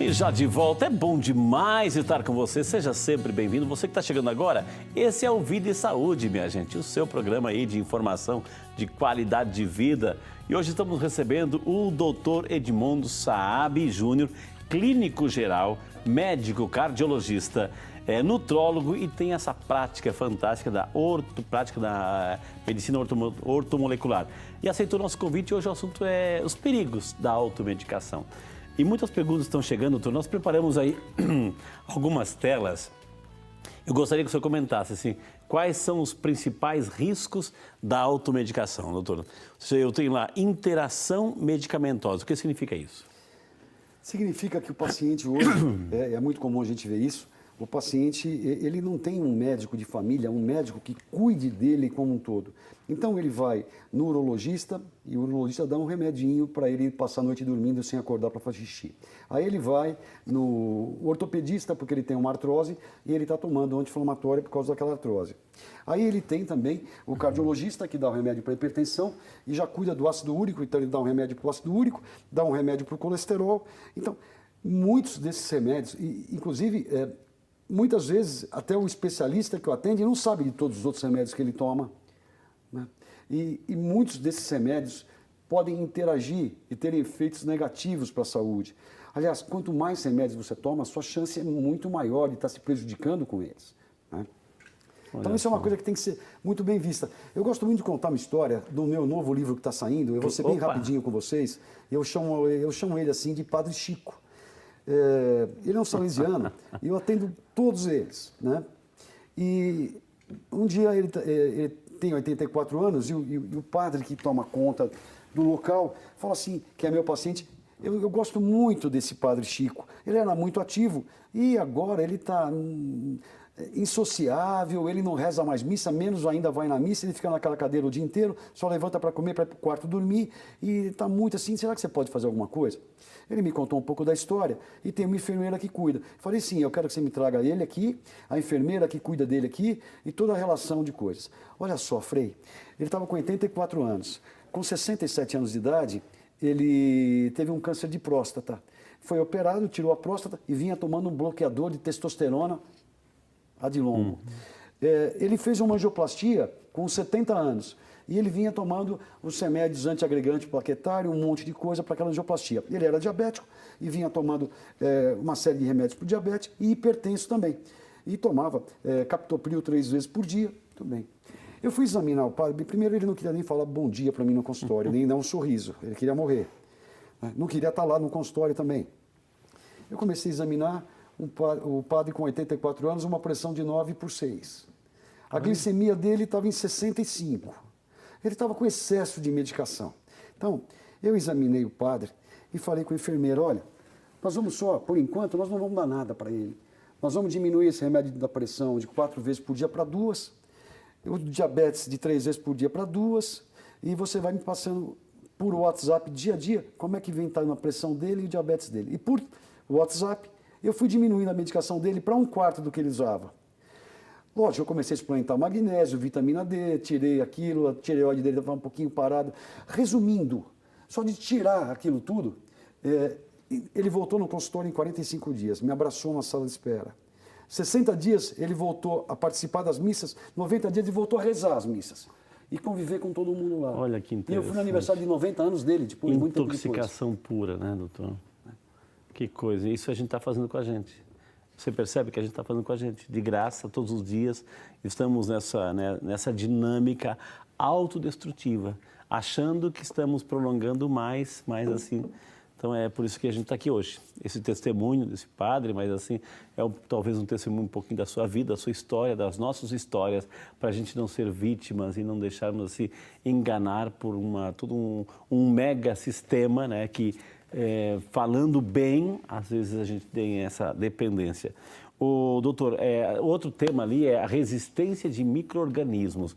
E já de volta, é bom demais estar com você, seja sempre bem-vindo. Você que está chegando agora, esse é o Vida e Saúde, minha gente, o seu programa aí de informação de qualidade de vida. E hoje estamos recebendo o Dr. Edmundo Saab Júnior, clínico geral, médico cardiologista, nutrólogo e tem essa prática fantástica da medicina ortomolecular. E aceitou nosso convite e hoje o assunto é os perigos da automedicação. E muitas perguntas estão chegando, doutor. Nós preparamos aí algumas telas. Eu gostaria que o senhor comentasse assim, quais são os principais riscos da automedicação, doutor? Eu tenho lá interação medicamentosa. O que significa isso? Significa que o paciente hoje, é muito comum a gente ver isso, o paciente ele não tem um médico de família, um médico que cuide dele como um todo. Então ele vai no urologista e o urologista dá um remedinho para ele passar a noite dormindo sem acordar para fazer xixi. Aí ele vai no ortopedista porque ele tem uma artrose e ele está tomando anti-inflamatório por causa daquela artrose. Aí ele tem também o cardiologista que dá o remédio para hipertensão e já cuida do ácido úrico, então ele dá um remédio para o ácido úrico, dá um remédio para o colesterol. Então, muitos desses remédios, inclusive... muitas vezes, até o especialista que o atende não sabe de todos os outros remédios que ele toma. Né? E muitos desses remédios podem interagir e ter efeitos negativos para a saúde. Aliás, quanto mais remédios você toma, a sua chance é muito maior de estar se prejudicando com eles. Né? Então, isso é uma coisa que tem que ser muito bem vista. Eu gosto muito de contar uma história do meu novo livro que está saindo. Eu vou ser bem rapidinho com vocês. Eu chamo ele assim de Padre Chico. Ele é um salesiano e eu atendo todos eles, né? E um dia ele tem 84 anos e o padre que toma conta do local fala assim, que é meu paciente, eu gosto muito desse Padre Chico, ele era muito ativo e agora ele está insociável, ele não reza mais missa, menos ainda vai na missa, ele fica naquela cadeira o dia inteiro, só levanta para comer, para ir para o quarto dormir e está muito assim, será que você pode fazer alguma coisa? Ele me contou um pouco da história e tem uma enfermeira que cuida. Falei, sim, eu quero que você me traga ele aqui, a enfermeira que cuida dele aqui e toda a relação de coisas. Olha só, Frei, ele estava com 84 anos. Com 67 anos de idade, ele teve um câncer de próstata. Foi operado, tirou a próstata e vinha tomando um bloqueador de testosterona ad longo. Ele fez uma angioplastia com 70 anos. E ele vinha tomando os remédios antiagregante plaquetário, um monte de coisa para aquela angioplastia. Ele era diabético e vinha tomando uma série de remédios para o diabetes e hipertenso também. E tomava captopril 3 vezes por dia, tudo bem. Eu fui examinar o padre, primeiro ele não queria nem falar bom dia para mim no consultório, nem dar um sorriso, ele queria morrer. Não queria estar lá no consultório também. Eu comecei a examinar o padre com 84 anos, uma pressão de 9/6. A glicemia dele estava em 65. Ele estava com excesso de medicação. Então, eu examinei o padre e falei com a enfermeira, olha, nós vamos só, por enquanto, nós não vamos dar nada para ele. Nós vamos diminuir esse remédio da pressão de 4 vezes por dia para 2, o diabetes de 3 vezes por dia para 2, e você vai me passando por WhatsApp dia a dia como é que vem estar a pressão dele e o diabetes dele. E por WhatsApp, eu fui diminuindo a medicação dele para 1/4 do que ele usava. Lógico, eu comecei a suplementar magnésio, vitamina D, tirei aquilo, a tireoide dele estava um pouquinho parada. Resumindo, só de tirar aquilo tudo, ele voltou no consultório em 45 dias, me abraçou na sala de espera. 60 dias ele voltou a participar das missas, 90 dias ele voltou a rezar as missas. E conviver com todo mundo lá. Olha que interessante. E eu fui no aniversário de 90 anos dele, depois de muito tempo depois. Intoxicação pura, né, doutor? Que coisa, isso a gente está fazendo com a gente. Você percebe que a gente está fazendo com a gente, de graça, todos os dias, estamos nessa dinâmica autodestrutiva, achando que estamos prolongando mais assim. Então é por isso que a gente está aqui hoje. Esse testemunho desse padre, mas assim, talvez um testemunho um pouquinho da sua vida, da sua história, das nossas histórias, para a gente não ser vítimas e não deixarmos se enganar por todo um mega sistema, né, que... falando bem, às vezes a gente tem essa dependência. Doutor, outro tema ali é a resistência de micro-organismos.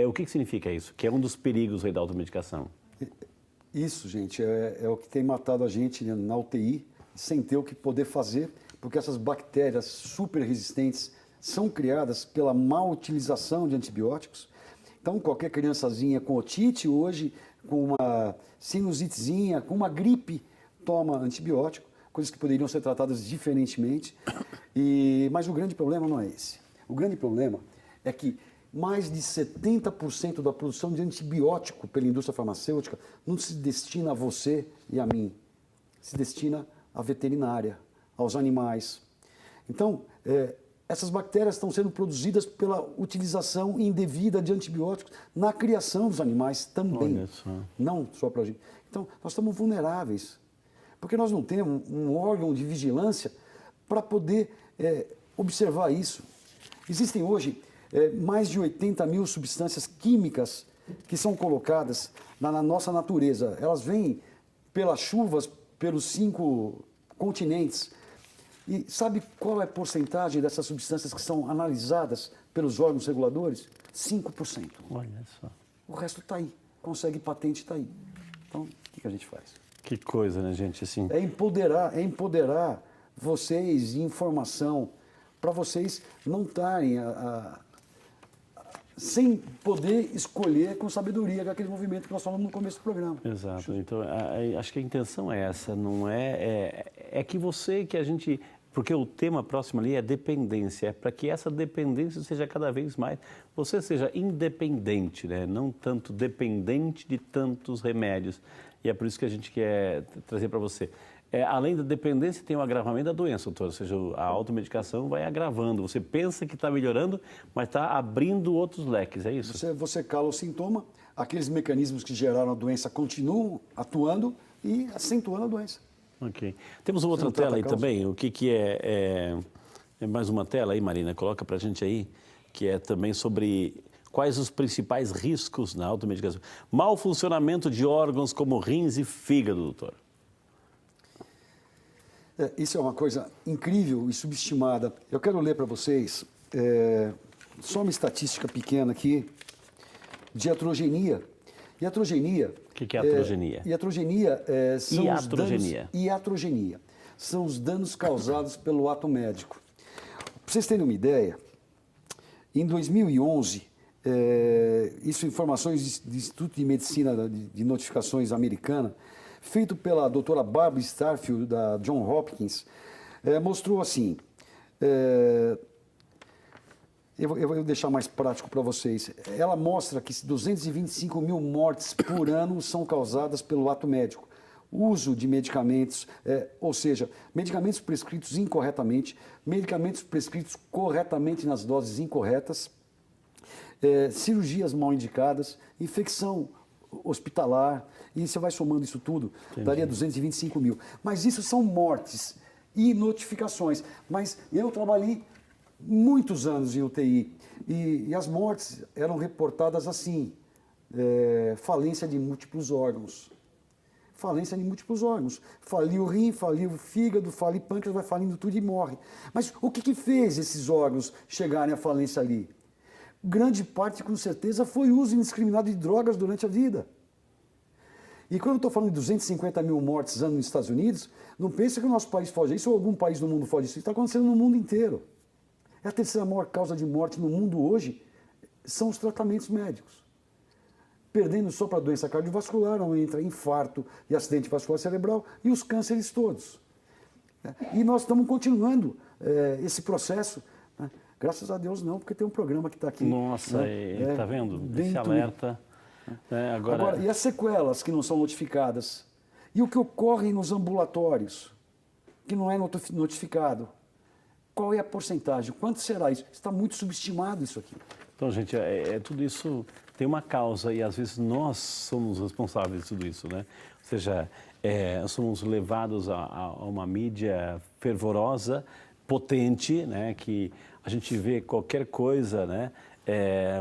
O que significa isso? Que é um dos perigos aí da automedicação. Isso, gente, é o que tem matado a gente na UTI, sem ter o que poder fazer, porque essas bactérias super resistentes são criadas pela má utilização de antibióticos. Então, qualquer criançazinha com otite hoje, com uma sinusitezinha, com uma gripe, toma antibiótico. coisas que poderiam ser tratadas diferentemente. Mas o grande problema não é esse. O grande problema é que mais de 70% da produção de antibiótico pela indústria farmacêutica não se destina a você e a mim, se destina à veterinária, aos animais. Então, essas bactérias estão sendo produzidas pela utilização indevida de antibióticos na criação dos animais também, não só para a gente. Então, nós estamos vulneráveis, porque nós não temos um órgão de vigilância para poder observar isso. Existem hoje mais de 80 mil substâncias químicas que são colocadas na nossa natureza. Elas vêm pelas chuvas, pelos 5 continentes. E sabe qual é a porcentagem dessas substâncias que são analisadas pelos órgãos reguladores? 5%. Olha só. O resto está aí. Consegue patente, está aí. Então, o que a gente faz? Que coisa, né, gente? Assim... É empoderar vocês de informação para vocês não estarem sem poder escolher com sabedoria, que é aquele movimento que nós falamos no começo do programa. Exato. Então, acho que a intenção é essa, não é que você, que a gente... Porque o tema próximo ali é dependência, é para que essa dependência seja cada vez mais, você seja independente, né? Não tanto dependente de tantos remédios. E é por isso que a gente quer trazer para você. Além da dependência, tem o agravamento da doença, doutor. Ou seja, a automedicação vai agravando. Você pensa que está melhorando, mas está abrindo outros leques, é isso? Você cala o sintoma, aqueles mecanismos que geraram a doença continuam atuando e acentuando a doença. Ok. Temos uma outra tela aí também. O que é mais uma tela aí, Marina? Coloca para a gente aí, que é também sobre quais os principais riscos na automedicação. Mau funcionamento de órgãos como rins e fígado, doutor. Isso é uma coisa incrível e subestimada. Eu quero ler para vocês só uma estatística pequena aqui de iatrogenia. Iatrogenia... O que é iatrogenia? Iatrogenia são iatrogenia. Os danos... Iatrogenia. São os danos causados pelo ato médico. Para vocês terem uma ideia, em 2011, isso informações do Instituto de Medicina de Notificações americana, feito pela doutora Barbara Starfield, da Johns Hopkins, mostrou assim, eu vou deixar mais prático para vocês, ela mostra que 225 mil mortes por ano são causadas pelo ato médico. Uso de medicamentos, ou seja, medicamentos prescritos incorretamente, medicamentos prescritos corretamente nas doses incorretas, cirurgias mal indicadas, infecção hospitalar, e você vai somando isso tudo, daria 225 mil. Mas isso são mortes e notificações. Mas eu trabalhei muitos anos em UTI e as mortes eram reportadas assim, falência de múltiplos órgãos. Falência de múltiplos órgãos. Faliu o rim, faliu o fígado, faliu o pâncreas, vai falindo tudo e morre. Mas o que fez esses órgãos chegarem à falência ali? Grande parte, com certeza, foi uso indiscriminado de drogas durante a vida. E quando eu estou falando de 250 mil mortes ano nos Estados Unidos, não pense que o nosso país foge isso ou algum país do mundo foge isso. Isso está acontecendo no mundo inteiro. É a terceira maior causa de morte no mundo hoje, são os tratamentos médicos. Perdendo só para a doença cardiovascular, onde entra infarto e acidente vascular cerebral e os cânceres todos. E nós estamos continuando esse processo. Graças a Deus não, porque tem um programa que está aqui. Nossa, está vendo? Esse alerta. Agora, e as sequelas que não são notificadas? E o que ocorre nos ambulatórios, que não é notificado? Qual é a porcentagem? Quanto será isso? Está muito subestimado isso aqui. Então, gente, tudo isso tem uma causa e às vezes nós somos responsáveis de tudo isso, né? Ou seja, somos levados a uma mídia fervorosa, potente, né? Que a gente vê qualquer coisa, né?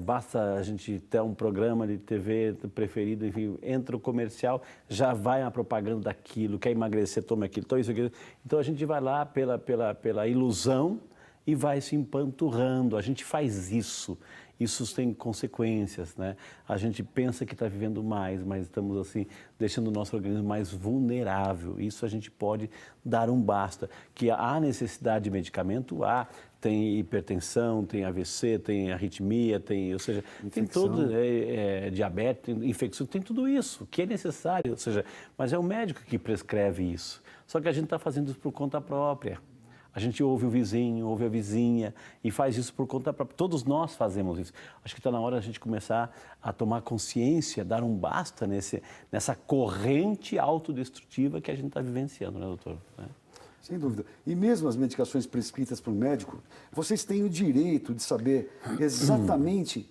Basta a gente ter um programa de TV preferido, enfim, entra o comercial, já vai a propaganda daquilo, quer emagrecer, toma aquilo, então isso, aquilo. Então a gente vai lá pela ilusão e vai se empanturrando, a gente faz isso. isso tem consequências, né? A gente pensa que está vivendo mais, mas estamos assim deixando o nosso organismo mais vulnerável. Isso a gente pode dar um basta. Que há necessidade de medicamento, tem hipertensão, tem AVC, tem arritmia, ou seja, tem todo, diabetes, tem infecção, tem tudo isso que é necessário, ou seja, mas é o médico que prescreve isso. Só que a gente está fazendo isso por conta própria. A gente ouve o vizinho, ouve a vizinha e faz isso por conta própria. Todos nós fazemos isso. Acho que está na hora a gente começar a tomar consciência, dar um basta nessa corrente autodestrutiva que a gente está vivenciando, né, doutor? Sem dúvida. E mesmo as medicações prescritas por médico, vocês têm o direito de saber exatamente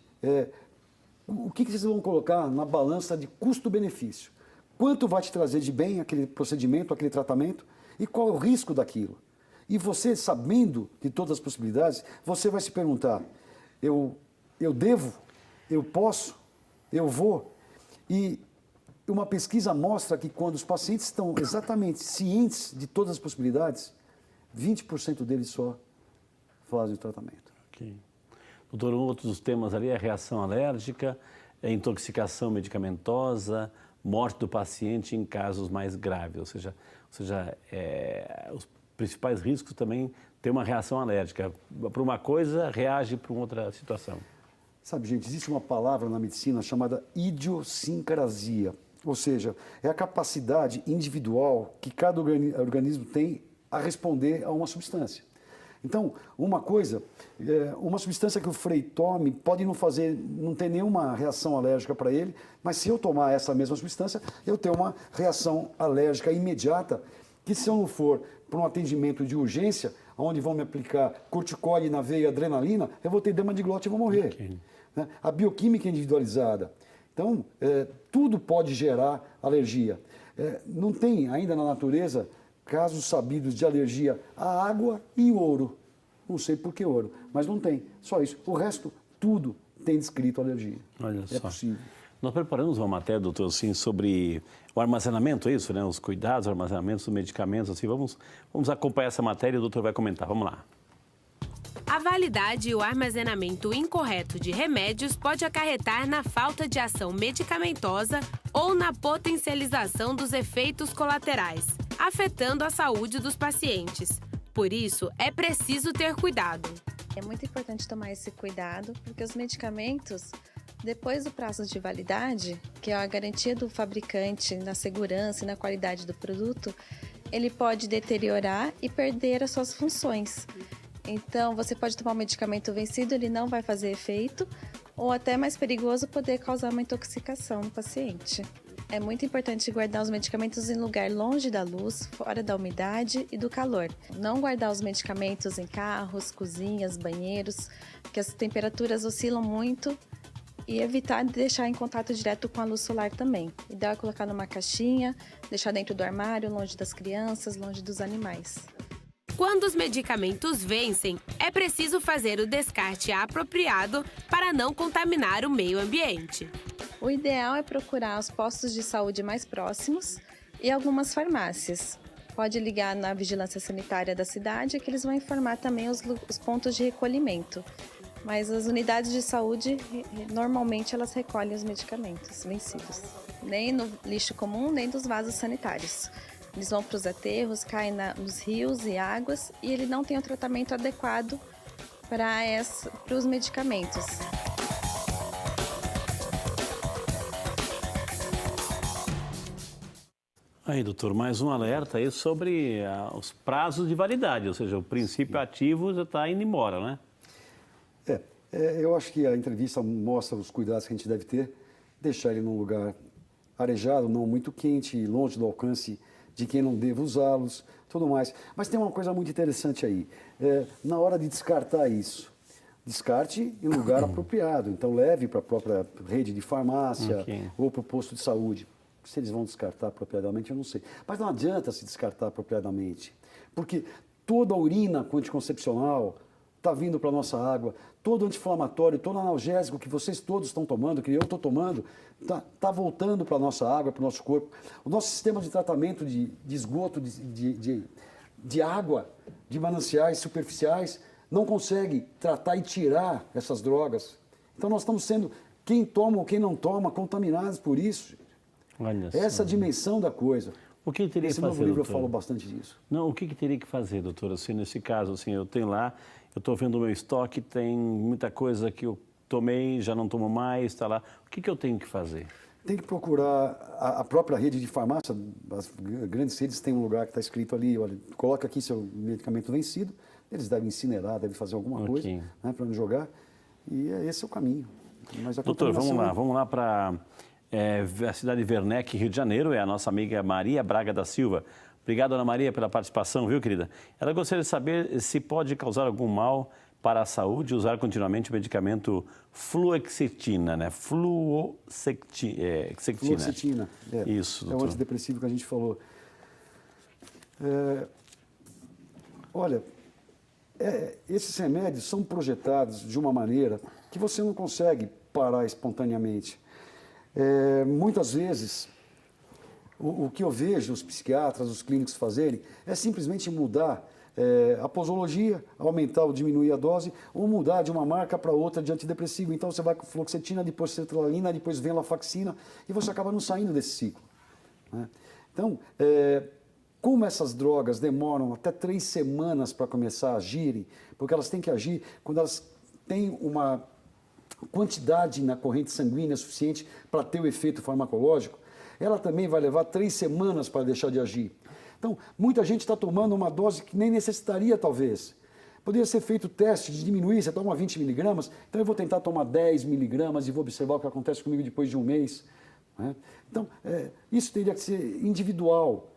o que vocês vão colocar na balança de custo-benefício. Quanto vai te trazer de bem aquele procedimento, aquele tratamento e qual é o risco daquilo. E você, sabendo de todas as possibilidades, você vai se perguntar, eu devo, eu posso, eu vou. E uma pesquisa mostra que quando os pacientes estão exatamente cientes de todas as possibilidades, 20% deles só fazem o tratamento. Ok. Doutor, outro dos temas ali é reação alérgica, intoxicação medicamentosa, morte do paciente em casos mais graves, ou seja os principais riscos também ter uma reação alérgica. Para uma coisa, reage para outra situação. Sabe, gente, existe uma palavra na medicina chamada idiosincrasia, ou seja, é a capacidade individual que cada organismo tem a responder a uma substância. Então, uma substância que o Frei tome pode não ter nenhuma reação alérgica para ele, mas se eu tomar essa mesma substância, eu tenho uma reação alérgica imediata, que se eu não for para um atendimento de urgência, onde vão me aplicar corticoide na veia e adrenalina, eu vou ter edema de glote e vou morrer. Okay. A bioquímica é individualizada. Então, tudo pode gerar alergia. Não tem ainda na natureza casos sabidos de alergia à água e ouro. Não sei por que ouro, mas não tem. Só isso. O resto, tudo tem descrito alergia. Olha só. É possível. Nós preparamos uma matéria, doutor, assim, sobre o armazenamento, é isso, né? Os cuidados, o armazenamento dos medicamentos, assim. Vamos acompanhar essa matéria e o doutor vai comentar. Vamos lá. A validade e o armazenamento incorreto de remédios pode acarretar na falta de ação medicamentosa ou na potencialização dos efeitos colaterais, afetando a saúde dos pacientes. Por isso, é preciso ter cuidado. É muito importante tomar esse cuidado, porque os medicamentos, depois do prazo de validade, que é a garantia do fabricante na segurança e na qualidade do produto, ele pode deteriorar e perder as suas funções. Então, você pode tomar um medicamento vencido, ele não vai fazer efeito, ou até mais perigoso, poder causar uma intoxicação no paciente. É muito importante guardar os medicamentos em lugar longe da luz, fora da umidade e do calor. Não guardar os medicamentos em carros, cozinhas, banheiros, porque as temperaturas oscilam muito, e evitar de deixar em contato direto com a luz solar também. O ideal é colocar numa caixinha, deixar dentro do armário, longe das crianças, longe dos animais. Quando os medicamentos vencem, é preciso fazer o descarte apropriado para não contaminar o meio ambiente. O ideal é procurar os postos de saúde mais próximos e algumas farmácias. Pode ligar na vigilância sanitária da cidade, que eles vão informar também os pontos de recolhimento. Mas as unidades de saúde, normalmente, elas recolhem os medicamentos vencidos. Nem no lixo comum, nem dos vasos sanitários. Eles vão para os aterros, caem nos rios e águas e ele não tem o tratamento adequado para os medicamentos. Aí, doutor, mais um alerta aí sobre os prazos de validade, ou seja, o princípio ativo já está indo embora, né? Eu acho que a entrevista mostra os cuidados que a gente deve ter, deixar ele num lugar arejado, não muito quente, longe do alcance de quem não deva usá-los, tudo mais. Mas tem uma coisa muito interessante aí. Na hora de descartar isso, descarte em lugar apropriado. Então, leve para a própria rede de farmácia ou para o posto de saúde. Se eles vão descartar apropriadamente, eu não sei. Mas não adianta se descartar apropriadamente, porque toda a urina anticoncepcional está vindo para a nossa água, todo anti-inflamatório, todo analgésico que vocês todos estão tomando, que eu estou tomando, está voltando para a nossa água, para o nosso corpo. O nosso sistema de tratamento de esgoto, de água, de mananciais superficiais, não consegue tratar e tirar essas drogas. Então nós estamos sendo, quem toma ou quem não toma, contaminados por isso. Olha só. Essa dimensão da coisa. O que teria que Esse fazer, novo livro doutor? eu falo bastante disso. Não, o que teria que fazer, doutor? Assim, nesse caso, assim, eu tenho lá, eu estou vendo o meu estoque, tem muita coisa que eu tomei, já não tomo mais, está lá. O que eu tenho que fazer? Tem que procurar a própria rede de farmácia, as grandes redes têm um lugar que está escrito ali, olha, coloca aqui seu medicamento vencido, eles devem incinerar, devem fazer alguma coisa, né, para não jogar, e esse é o caminho. Mas a doutor, contaminação... vamos lá para a cidade de Werneck, Rio de Janeiro, é a nossa amiga Maria Braga da Silva. Obrigado, Ana Maria, pela participação, viu, querida? Ela gostaria de saber se pode causar algum mal para a saúde usar continuamente o medicamento fluoxetina, né? Fluoxetina. Isso, doutor. É o antidepressivo que a gente falou. Olha, esses remédios são projetados de uma maneira que você não consegue parar espontaneamente. Muitas vezes, o que eu vejo os psiquiatras, os clínicos fazerem, é simplesmente mudar a posologia, aumentar ou diminuir a dose, ou mudar de uma marca para outra de antidepressivo. Então você vai com fluoxetina, depois sertralina, depois venlafaxina, e você acaba não saindo desse ciclo, né? Então, como essas drogas demoram até 3 semanas para começar a agirem, porque elas têm que agir quando elas têm uma quantidade na corrente sanguínea suficiente para ter o efeito farmacológico, ela também vai levar 3 semanas para deixar de agir. Então, muita gente está tomando uma dose que nem necessitaria, talvez. Poderia ser feito o teste de diminuir, você toma 20 miligramas, então eu vou tentar tomar 10 miligramas e vou observar o que acontece comigo depois de um mês, né? Então, isso teria que ser individual.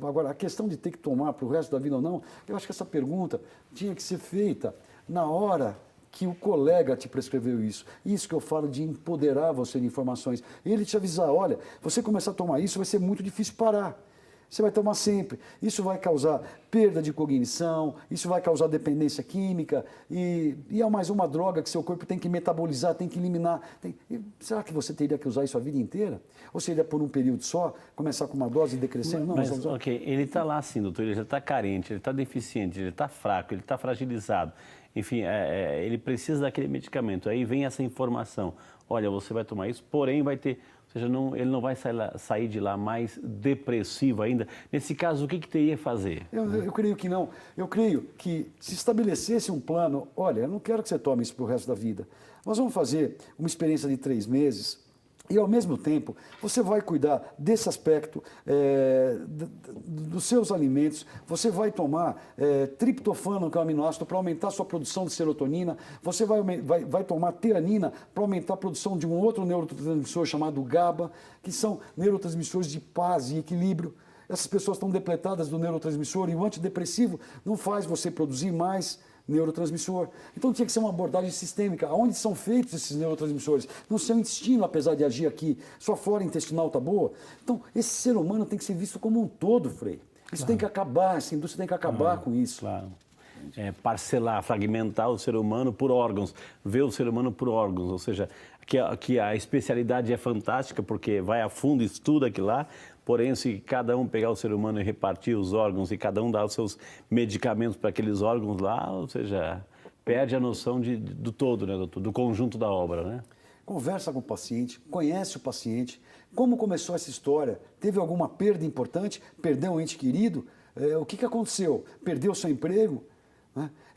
Agora, a questão de ter que tomar para o resto da vida ou não, eu acho que essa pergunta tinha que ser feita na hora que o colega te prescreveu isso. Isso que eu falo de empoderar você de informações. Ele te avisar, olha, você começar a tomar isso vai ser muito difícil parar. Você vai tomar sempre. Isso vai causar perda de cognição, isso vai causar dependência química e é mais uma droga que seu corpo tem que metabolizar, tem que eliminar. Será que você teria que usar isso a vida inteira? Ou seria por um período só, começar com uma dose e decrescendo? Não, mas ok, ele está lá sim, doutor, ele já está carente, ele está deficiente, ele está fraco, ele está fragilizado. Enfim, ele precisa daquele medicamento. Aí vem essa informação, olha, você vai tomar isso, porém vai ter... Ou seja, ele não vai sair de lá mais depressivo ainda. Nesse caso, o que teria que fazer? Eu creio que não. Eu creio que se estabelecesse um plano, olha, eu não quero que você tome isso para o resto da vida. Nós vamos fazer uma experiência de 3 meses e, ao mesmo tempo, você vai cuidar desse aspecto dos seus alimentos, você vai tomar triptofano, que é um aminoácido, para aumentar a sua produção de serotonina, você vai tomar teanina para aumentar a produção de um outro neurotransmissor chamado GABA, que são neurotransmissores de paz e equilíbrio. Essas pessoas estão depletadas do neurotransmissor e o antidepressivo não faz você produzir mais neurotransmissor. Então tinha que ser uma abordagem sistêmica. Onde são feitos esses neurotransmissores? No seu intestino, apesar de agir aqui. Sua flora intestinal está boa? Então, esse ser humano tem que ser visto como um todo, Frei. Isso tem que acabar, essa indústria tem que acabar com isso. Claro. Parcelar, fragmentar o ser humano por órgãos, ver o ser humano por órgãos, ou seja, que a especialidade é fantástica porque vai a fundo, estuda aquilo lá, porém se cada um pegar o ser humano e repartir os órgãos e cada um dar os seus medicamentos para aqueles órgãos lá, ou seja, perde a noção do todo, né, doutor? Do conjunto da obra, né? Conversa com o paciente, conhece o paciente, como começou essa história, teve alguma perda importante, perdeu um ente querido, o que aconteceu? Perdeu seu emprego?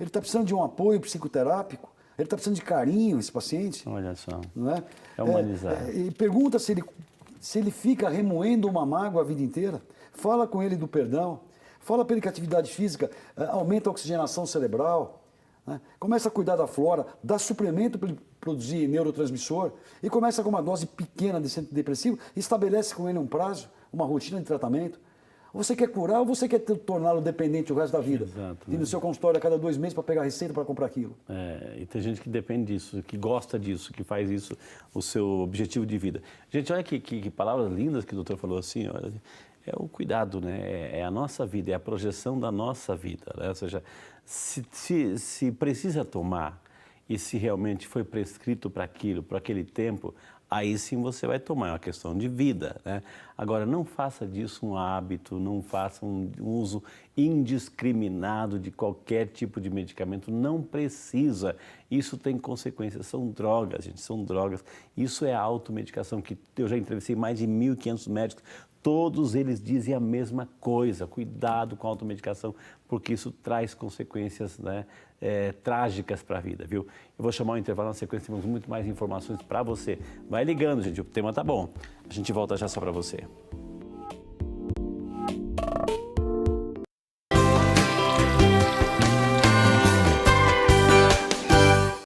Ele está precisando de um apoio psicoterápico, ele está precisando de carinho, esse paciente. Olha só, não é? Humanizar. E pergunta se ele fica remoendo uma mágoa a vida inteira, fala com ele do perdão, fala para ele que a atividade física aumenta a oxigenação cerebral, né? Começa a cuidar da flora, dá suplemento para ele produzir neurotransmissor e começa com uma dose pequena de antidepressivo e estabelece com ele um prazo, uma rotina de tratamento. Você quer curar ou você quer torná-lo dependente o resto da vida? Exato, ir no seu consultório a cada 2 meses para pegar receita para comprar aquilo. E tem gente que depende disso, que gosta disso, que faz isso o seu objetivo de vida. Gente, olha que palavras lindas que o doutor falou assim, olha, é o cuidado, né? É a nossa vida, é a projeção da nossa vida, né? Ou seja, se precisa tomar e se realmente foi prescrito para aquilo, para aquele tempo, aí sim você vai tomar, é uma questão de vida, né? Agora, não faça disso um hábito, não faça um uso indiscriminado de qualquer tipo de medicamento, não precisa. Isso tem consequências, são drogas, gente, são drogas. Isso é a automedicação, que eu já entrevistei mais de 1.500 médicos, todos eles dizem a mesma coisa, cuidado com a automedicação, porque isso traz consequências, né, trágicas para a vida, viu? Eu vou chamar o intervalo, na sequência temos muito mais informações para você. Vai ligando, gente, o tema tá bom. A gente volta já só para você.